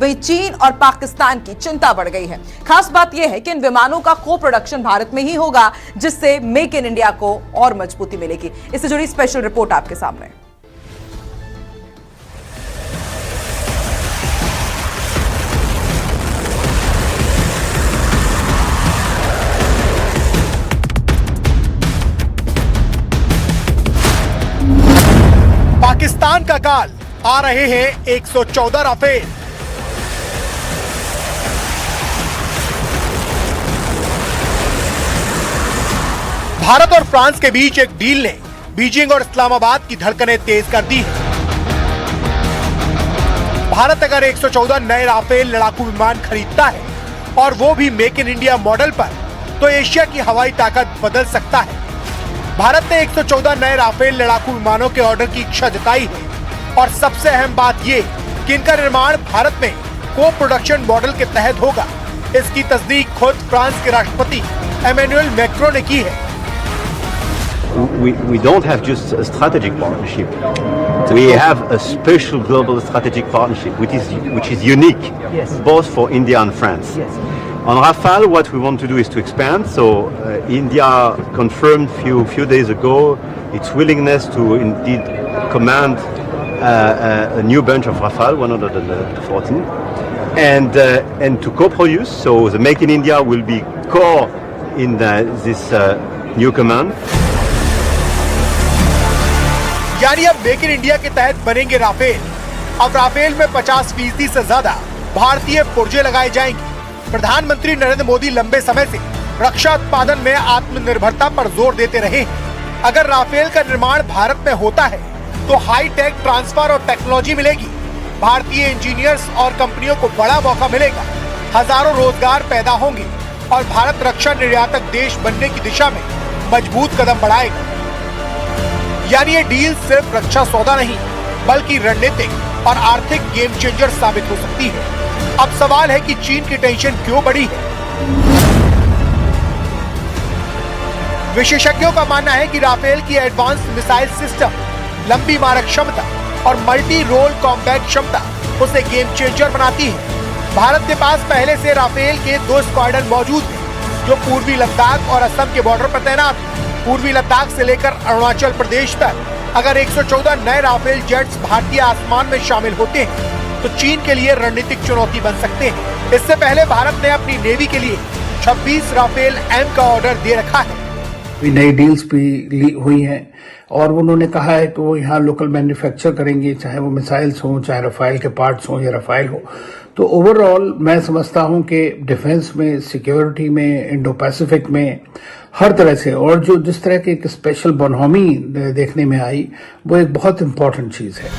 वहीं चीन और पाकिस्तान की चिंता बढ़ गई है। खास बात यह है कि इन विमानों का को प्रोडक्शन भारत में ही होगा, जिससे मेक इन इंडिया को और मजबूती मिलेगी। इससे जुड़ी स्पेशल रिपोर्ट आपके सामने। पाकिस्तान का काल, आ रहे हैं 114 राफेल। भारत और फ्रांस के बीच एक डील ने बीजिंग और इस्लामाबाद की धड़कनें तेज कर दी है। भारत अगर 114 नए राफेल लड़ाकू विमान खरीदता है और वो भी मेक इन इंडिया मॉडल पर, तो एशिया की हवाई ताकत बदल सकता है। भारत ने 114 नए राफेल लड़ाकू विमानों के ऑर्डर की इच्छा जताई है और सबसे अहम बात ये कि इनका निर्माण भारत में को प्रोडक्शन मॉडल के तहत होगा। इसकी तस्दीक खुद फ्रांस के राष्ट्रपति एमेनुअल मैक्रों ने की है। We don't have just a strategic partnership. We have a special global strategic partnership, which is unique, both for India and France. On Rafale, what we want to do is to expand. So India confirmed few days ago its willingness to indeed command a new bunch of Rafale 114, and to co-produce. So the Make in India will be core in this new command. यानी अब make in India के तहत बनेंगे Rafale. अब Rafale में 50% से ज्यादा भारतीय पुर्जे लगाए जाएंगे। प्रधानमंत्री नरेंद्र मोदी लंबे समय से रक्षा उत्पादन में आत्मनिर्भरता पर जोर देते रहे हैं। अगर राफेल का निर्माण भारत में होता है तो हाई टेक ट्रांसफर और टेक्नोलॉजी मिलेगी, भारतीय इंजीनियर्स और कंपनियों को बड़ा मौका मिलेगा, हजारों रोजगार पैदा होंगे और भारत रक्षा निर्यातक देश बनने की दिशा में मजबूत कदम बढ़ाएगा। यानी ये डील सिर्फ रक्षा सौदा नहीं, बल्कि रणनीतिक और आर्थिक गेम चेंजर साबित हो सकती है। अब सवाल है कि चीन की टेंशन क्यों बढ़ी है। विशेषज्ञों का मानना है कि राफेल की एडवांस मिसाइल सिस्टम, लंबी मारक क्षमता और मल्टी रोल कॉम्बैट क्षमता उसे गेम चेंजर बनाती है। भारत के पास पहले से राफेल के 2 स्क्वाड्रन मौजूद हैं, जो पूर्वी लद्दाख और असम के बॉर्डर पर तैनात हैं। पूर्वी लद्दाख से लेकर अरुणाचल प्रदेश तक अगर 114 नए राफेल जेट्स भारतीय आसमान में शामिल होते हैं तो चीन के लिए रणनीतिक चुनौती बन सकते हैं। इससे पहले भारत ने अपनी नेवी के लिए 26 राफेल एम का ऑर्डर दे रखा है। नई डील्स भी हुई हैं और उन्होंने कहा है कि वो यहाँ लोकल मैन्युफैक्चर करेंगे, चाहे वो मिसाइल्स हो, चाहे राफेल के पार्ट्स हो या राफेल हो। तो ओवरऑल मैं समझता हूँ कि डिफेंस में, सिक्योरिटी में, इंडो पैसिफिक में हर तरह से, और जो जिस तरह की एक स्पेशल बनोमी देखने में आई, वो एक बहुत इंपॉर्टेंट चीज है।